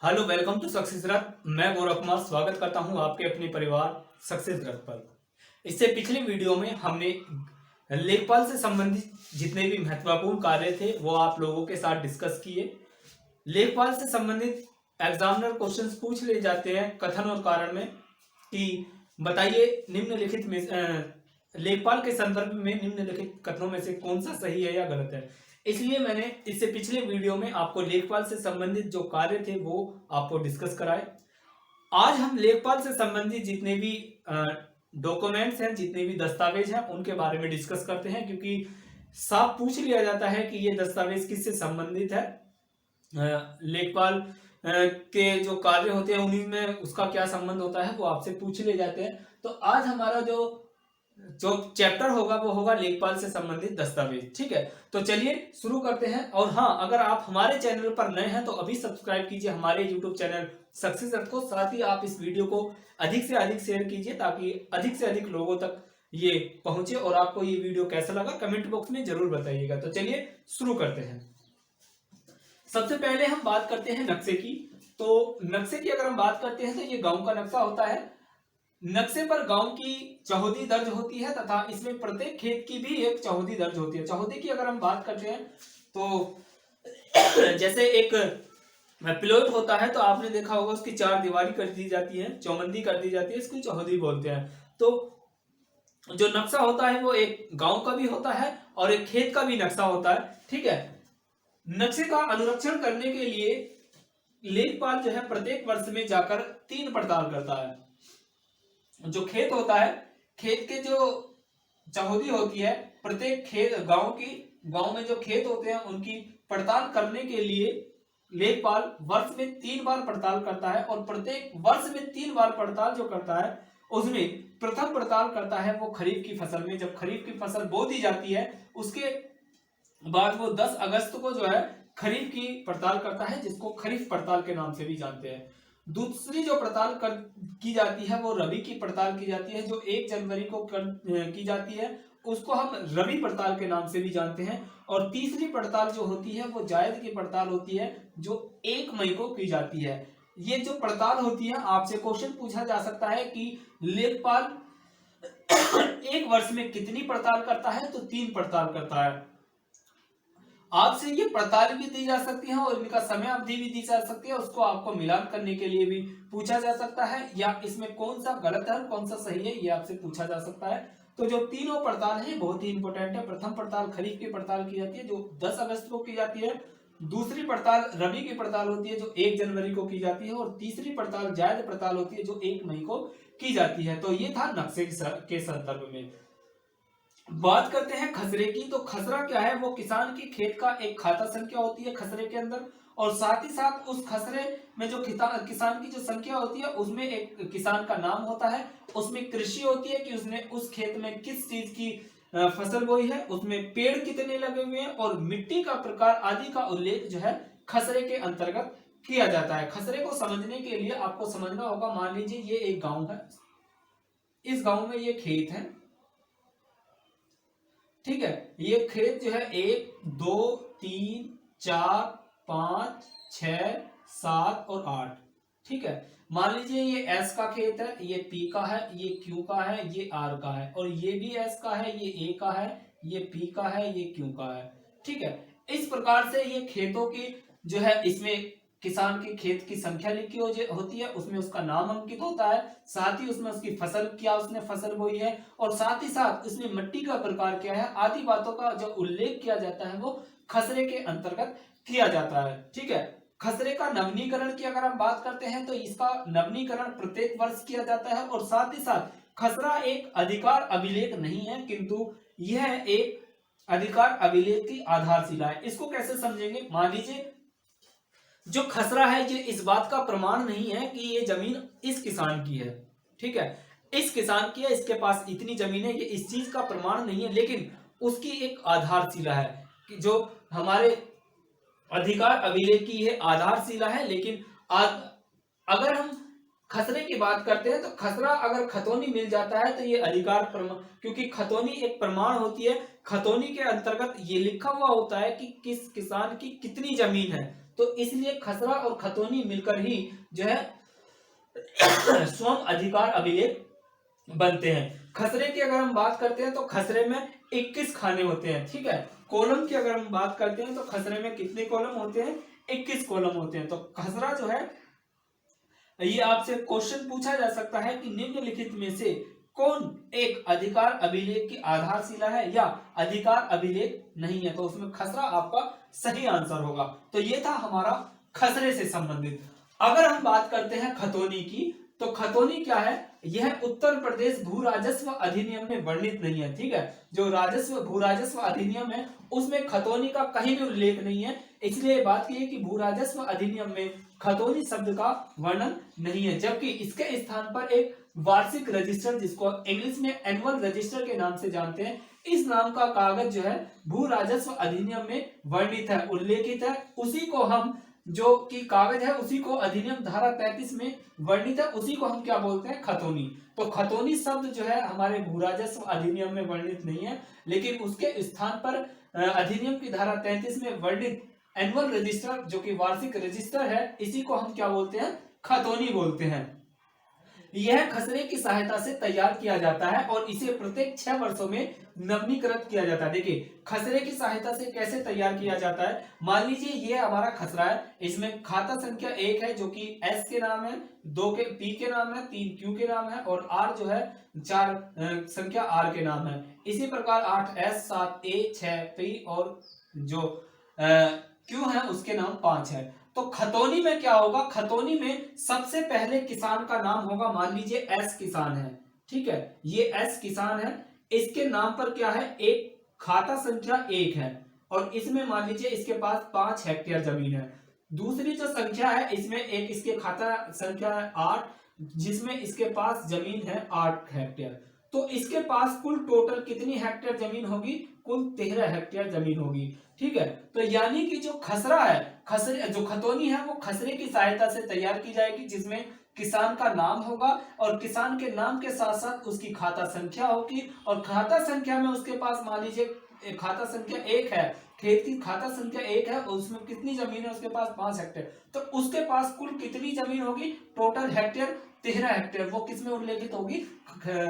Hello, welcome to success रथ। मैं गौरव कुमार स्वागत करता हूं आपके अपने परिवार सक्सेस रथ पर। इससे पिछले वीडियो में हमने लेखपाल से संबंधित जितने भी महत्वपूर्ण कार्य थे वो आप लोगों के साथ डिस्कस किए। लेखपाल से संबंधित एग्जामिनर क्वेश्चंस पूछ ले जाते हैं कथन और कारण में कि बताइए निम्नलिखित में लेखपाल के संदर्भ में निम्नलिखित कथनों में से कौन सा सही है या गलत है। इसलिए मैंने इससे पिछले वीडियो में आपको लेखपाल से संबंधित जो कार्य थे वो आपको डिस्कस कराए। आज हम लेखपाल से संबंधित जितने भी डॉक्यूमेंट्स हैं, जितने भी दस्तावेज हैं, उनके बारे में डिस्कस करते हैं, क्योंकि साफ पूछ लिया जाता है कि ये दस्तावेज किससे संबंधित है। लेखपाल के जो कार्य होते हैं उन्हीं में उसका क्या संबंध होता है वो आपसे पूछ ले जाते हैं। तो आज हमारा जो चैप्टर होगा वो होगा लेखपाल से संबंधित दस्तावेज। ठीक है, तो चलिए शुरू करते हैं। और हाँ, अगर आप हमारे चैनल पर नए हैं तो अभी सब्सक्राइब कीजिए हमारे यूट्यूब चैनल सक्सेस रथ को। साथ ही आप इस वीडियो को अधिक से अधिक शेयर कीजिए ताकि अधिक से अधिक लोगों तक ये पहुंचे। और आपको ये वीडियो कैसा लगा कमेंट बॉक्स में जरूर बताइएगा। तो चलिए शुरू करते हैं। सबसे पहले हम बात करते हैं नक्शे की। तो नक्शे की अगर हम बात करते हैं तो ये गांव का नक्शा होता है। नक्शे पर गांव की चौहदी दर्ज होती है तथा इसमें प्रत्येक खेत की भी एक चौहदी दर्ज होती है। चौहदी की अगर हम बात करते हैं तो जैसे एक प्लॉट होता है तो आपने देखा होगा उसकी चार दीवारी कर दी जाती है, चौमंदी कर दी जाती है, इसकी चौहदी बोलते हैं। तो जो नक्शा होता है वो एक गांव का भी होता है और एक खेत का भी नक्शा होता है। ठीक है, नक्शे का अनुरक्षण करने के लिए लेखपाल जो है प्रत्येक वर्ष में जाकर 3 पड़ताल करता है। जो खेत होता है, खेत के जो चौहदी होती है, प्रत्येक खेत गांव में जो खेत होते हैं उनकी पड़ताल करने के लिए लेखपाल वर्ष में 3 बार पड़ताल करता है। और प्रत्येक वर्ष में 3 बार पड़ताल जो करता है उसमें प्रथम पड़ताल करता है वो खरीफ की फसल में। जब खरीफ की फसल बो दी जाती है उसके बाद वो 10 अगस्त को जो है खरीफ की पड़ताल करता है, जिसको खरीफ पड़ताल के नाम से भी जानते हैं। दूसरी जो पड़ताल की जाती है वो रबी की पड़ताल की जाती है, जो 1 जनवरी को की जाती है, उसको हम रबी पड़ताल के नाम से भी जानते हैं। और तीसरी पड़ताल जो होती है वो जायद की पड़ताल होती है, जो 1 मई को की जाती है। ये जो पड़ताल होती है, आपसे क्वेश्चन पूछा जा सकता है कि लेखपाल एक वर्ष में कितनी पड़ताल करता है, तो 3 पड़ताल करता है। आपसे ये पड़ताल भी दी जा सकती है और इनका समय अवधि भी दी जा सकती है, उसको आपको मिलान करने के लिए भी पूछा जा सकता है, या इसमें कौन सा गलत है कौन सा सही है ये आपसे पूछा जा सकता है। तो जो तीनों पड़ताल है बहुत ही इंपॉर्टेंट है। प्रथम पड़ताल खरीफ की पड़ताल की जाती है जो 10 अगस्त को की जाती है। दूसरी पड़ताल रबी की पड़ताल होती है जो 1 जनवरी को की जाती है। और तीसरी पड़ताल जायद पड़ताल होती है जो 1 मई को की जाती है। तो ये था नक्शे के संदर्भ में। बात करते हैं खसरे की। तो खसरा क्या है, वो किसान की खेत का एक खाता संख्या होती है खसरे के अंदर। और साथ ही साथ उस खसरे में जो किसान की जो संख्या होती है उसमें एक किसान का नाम होता है, उसमें कृषि होती है कि उसने उस खेत में किस चीज की फसल बोई है, उसमें पेड़ कितने लगे हुए हैं और मिट्टी का प्रकार आदि का उल्लेख जो है खसरे के अंतर्गत किया जाता है। खसरे को समझने के लिए आपको समझना होगा, मान लीजिए ये एक गांव है, इस गांव में ये खेत है। ठीक है, ये खेत जो है 1 2 3 4 5 6 7 और 8। ठीक है, मान लीजिए ये S का खेत है, ये P का है, ये Q का है, ये R का है, और ये भी S का है, ये A का है, ये P का है, ये Q का है। ठीक है, इस प्रकार से ये खेतों की जो है इसमें किसान के खेत की संख्या लिखी होती है, उसमें उसका नाम अंकित होता है, साथ ही उसमें उसकी फसल क्या उसने फसल बोई है, और साथ ही साथ उसमें मिट्टी का प्रकार क्या है, आदि बातों का जो उल्लेख किया जाता है वो खसरे के अंतर्गत किया जाता है। ठीक है, खसरे का नवीनीकरण की अगर हम बात करते हैं तो इसका नवीनीकरण प्रत्येक वर्ष किया जाता है। और साथ ही साथ खसरा एक अधिकार अभिलेख नहीं है, किंतु यह एक अधिकार अभिलेख की आधारशिला है। इसको कैसे समझेंगे, मान लीजिए जो खसरा है ये इस बात का प्रमाण नहीं है कि ये जमीन इस किसान की है। ठीक है, इस किसान की है, इसके पास इतनी जमीन है, ये इस चीज का प्रमाण नहीं है, लेकिन उसकी एक आधारशिला है कि जो हमारे अधिकार अभिलेख की है आधारशिला है। लेकिन अगर हम खसरे की बात करते हैं तो खसरा अगर खतौनी मिल जाता है तो ये अधिकार प्रमाण, क्योंकि खतौनी एक प्रमाण होती है, खतौनी के अंतर्गत ये लिखा हुआ होता है कि किस किसान की कितनी जमीन है। तो इसलिए खसरा और खतौनी मिलकर ही जो है स्वयं अधिकार अभिलेख बनते हैं। खसरे की अगर हम बात करते हैं तो खसरे में 21 खाने होते हैं, ठीक है। कॉलम की अगर हम बात करते हैं तो खसरे में कितने कॉलम होते हैं? 21 कॉलम होते हैं। तो खसरा जो है, ये आपसे क्वेश्चन पूछा जा सकता है कि निम्नलिखित में से कौन एक अधिकार अभिलेख की आधारशिला है या अधिकार अभिलेख नहीं है, तो उसमें खसरा आपका सही आंसर होगा। तो ये था हमारा खसरे से संबंधित। अगर हम बात करते हैं खतौनी की, तो खतौनी क्या है? यह उत्तर प्रदेश भू राजस्व अधिनियम में वर्णित नहीं है, ठीक है। जो भू राजस्व अधिनियम है उसमें खतौनी का कहीं भी उल्लेख नहीं है, इसलिए बात की है कि भू राजस्व अधिनियम में खतौनी शब्द का वर्णन नहीं है। जबकि इसके स्थान पर एक वार्षिक रजिस्टर, जिसको इंग्लिश में एनुअल रजिस्टर के नाम से जानते हैं, इस नाम का कागज जो है भू राजस्व अधिनियम में वर्णित है, उल्लेखित है। उसी को हम जो कि कागज है उसी को अधिनियम धारा 33 में वर्णित है, उसी को हम क्या बोलते हैं? खतौनी। तो खतौनी शब्द जो है हमारे भू राजस्व अधिनियम में वर्णित नहीं है, लेकिन उसके स्थान पर अधिनियम की धारा 33 में वर्णित एनुअल रजिस्टर, जो कि वार्षिक रजिस्टर है, इसी को हम क्या बोलते हैं? खतौनी बोलते हैं। यह खसरे की सहायता से तैयार किया जाता है और इसे प्रत्येक 6 वर्षों में नवीनीकृत किया जाता है। देखिए खसरे की सहायता से कैसे तैयार किया जाता है। मान लीजिए ये हमारा खसरा है, इसमें खाता संख्या 1 है जो कि एस के नाम है, 2 के पी के नाम है, 3 क्यू के नाम है और आर जो है 4 संख्या आर के नाम है। इसी प्रकार 8 एस, 7 ए, 6 पी और जो क्यू है उसके नाम 5 है। तो खतौनी में क्या होगा? खतौनी में सबसे पहले किसान का नाम होगा, मान लीजिए एस किसान है, ठीक है, ये एस किसान है, इसके नाम पर क्या है? एक खाता संख्या 1 है और इसमें मान लीजिए इसके पास 5 हेक्टेयर जमीन है। दूसरी जो संख्या है इसमें एक इसके खाता संख्या है 8, जिसमें इसके पास जमीन है 8 हेक्टेयर। तो इसके पास कुल टोटल कितनी हेक्टेयर जमीन होगी? कुल 13 हेक्टेयर जमीन होगी, ठीक है। तो यानी कि जो खसरा है, जो खतौनी है वो खसरे की सहायता से तैयार की जाएगी, जिसमें किसान का नाम होगा और किसान के नाम के साथ साथ उसकी खाता संख्या होगी और खाता संख्या में उसके पास मान लीजिए खाता संख्या 1 है, खेत की खाता संख्या 1 है और उसमें कितनी जमीन है? उसके पास 5 हेक्टेयर। तो उसके पास कुल कितनी जमीन होगी? Total hectare 13 hectare. वो किसमें उल्लेखित होगी?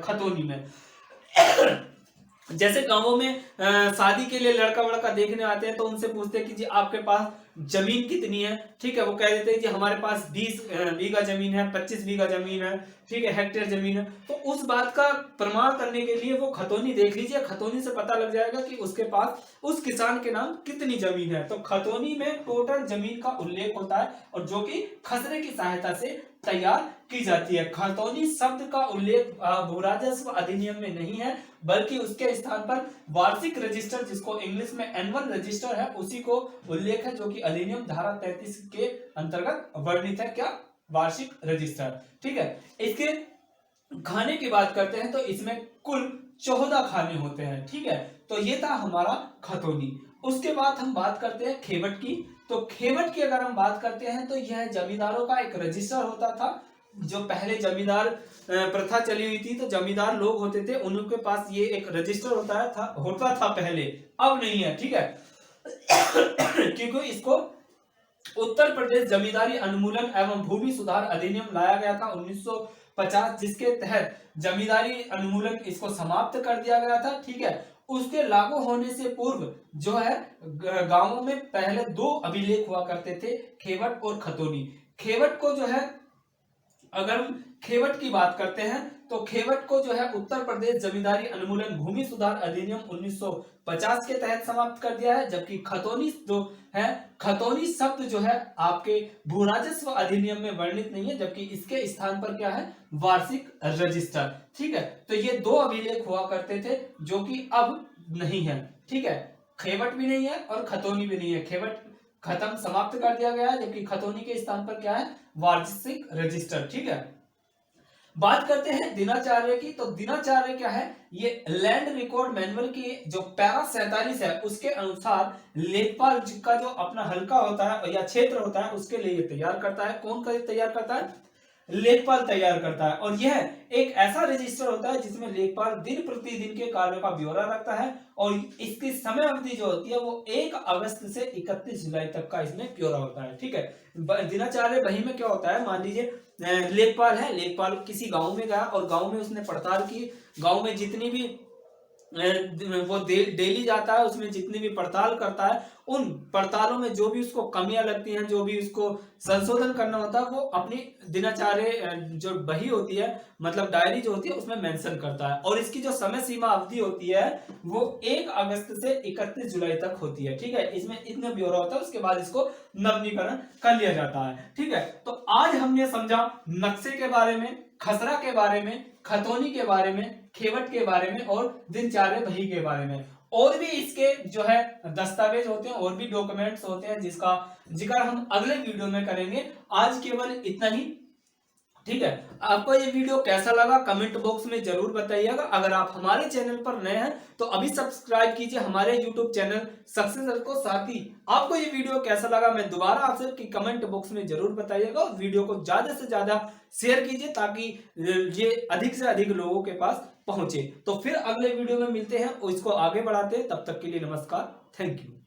खतौनी में। जैसे गांवों में शादी के लिए लड़का वड़का देखने आते हैं तो उनसे पूछते हैं कि जी आपके पास जमीन कितनी है, ठीक है। वो कह देते हैं जी हमारे पास 20 बीघा जमीन है, 25 बीघा जमीन है, ठीक है, हेक्टेयर जमीन है। तो उस बात का प्रमाण करने के लिए वो खतौनी देख लीजिए, खतौनी से पता लग जाएगा कि उसके पास उस किसान के नाम कितनी जमीन है। तो खतौनी में टोटल जमीन का उल्लेख होता है और जो कि खसरे की सहायता से तैयार की जाती है। खतौनी शब्द का उल्लेख भू राजस्व अधिनियम में नहीं है, बल्कि उसके स्थान पर वार्षिक रजिस्टर, जिसको इंग्लिश में एनुअल रजिस्टर है, उसी को उल्लेख है, जो कि अधिनियम धारा 33 के अंतर्गत वर्णित है। क्या? वार्षिक रजिस्टर, ठीक है। इसके खाने की बात करते हैं तो इसमें कुल 14 खाने होते हैं, ठीक है। तो ये था हमारा खतौनी। उसके बाद हम बात करते हैं खेवट की। तो खेवट की अगर हम बात करते हैं तो यह जमींदारों का एक रजिस्टर होता था। जो पहले जमींदार प्रथा चली हुई थी, तो जमींदार लोग होते थे, उनके पास ये एक रजिस्टर होता था पहले, अब नहीं है, ठीक है। क्योंकि इसको उत्तर प्रदेश जमींदारी अनुमूलन एवं भूमि सुधार अधिनियम लाया गया था 1950, जिसके तहत जमींदारी अनुमूलन इसको समाप्त कर दिया गया था, ठीक है। उसके लागू होने से पूर्व जो है गांवों में पहले 2 अभिलेख हुआ करते थे, खेवट और खतौनी। खेवट को जो है, अगर हम खेवट की बात करते हैं तो खेवट को जो है उत्तर प्रदेश जमींदारी अनुमूलन भूमि सुधार अधिनियम 1950 के तहत समाप्त कर दिया है। जबकि खतौनी जो है, खतौनी शब्द जो है आपके भू राजस्व अधिनियम में वर्णित नहीं है, जबकि इसके स्थान पर क्या है? वार्षिक रजिस्टर, ठीक है। तो ये 2 अभिलेख हुआ करते थे जो कि अब नहीं है, ठीक है। खेवट भी नहीं है और खतौनी भी नहीं है। खेवट खत्म, समाप्त कर दिया गया है, जबकि खतौनी के स्थान पर क्या है? वार्षिक रजिस्टर, ठीक है। बात करते हैं दिनाचार्य की। तो दिनाचार्य क्या है? ये लैंड रिकॉर्ड मैनुअल की जो पैरा 47 है उसके अनुसार लेखपाल का जो अपना हल्का होता है या क्षेत्र होता है उसके लिए तैयार करता है। कौन तैयार करता है? लेखपाल तैयार करता है। और यह एक ऐसा रजिस्टर होता है जिसमें लेखपाल दिन प्रतिदिन के कार्यों का ब्यौरा रखता है और इसकी समय अवधि जो होती है वो 1 अगस्त से 31 जुलाई तक का इसमें ब्यौरा होता है। ठीक है, दिनाचार्य बही में क्या होता है, मान लीजिए लेखपाल है, लेखपाल किसी गांव में गया और गांव में उसने पड़ताल की, गांव में जितनी भी वो डेली जाता है, उसमें जितनी भी पड़ताल करता है, उन पड़तालों में जो भी उसको कमियां लगती हैं, जो भी उसको संशोधन करना होता है, वो अपनी दिनचर्या जो बही होती है, मतलब डायरी जो होती है, उसमें मेंशन करता है। और इसकी जो समय सीमा अवधि होती है वो 1 अगस्त से 31 जुलाई तक होती है। ठीक है, इसमें इतना ब्यौरा होता है, उसके बाद इसको नवीनीकरण कर लिया जाता है। ठीक है, तो आज हमने समझा नक्शे के बारे में, खसरा के बारे में, खतौनी के बारे में, खेवट के बारे में और दिनचर्या बही के बारे में। और भी इसके जो है दस्तावेज होते हैं, और भी डॉक्यूमेंट्स होते हैं जिसका जिक्र हम अगले वीडियो में करेंगे। आज केवल इतना ही। ठीक है, आपको ये वीडियो कैसा लगा कमेंट बॉक्स में जरूर बताइएगा। अगर आप हमारे चैनल पर नए हैं तो अभी सब्सक्राइब कीजिए हमारे यूट्यूब चैनल सक्सेस को। साथ ही आपको ये वीडियो कैसा लगा मैं दोबारा आपसे कि कमेंट बॉक्स में जरूर बताइएगा और वीडियो को ज्यादा से ज्यादा शेयर कीजिए ताकि ये अधिक से अधिक लोगों के पास पहुंचे। तो फिर अगले वीडियो में मिलते हैं और इसको आगे बढ़ाते हैं। तब तक के लिए नमस्कार, थैंक यू।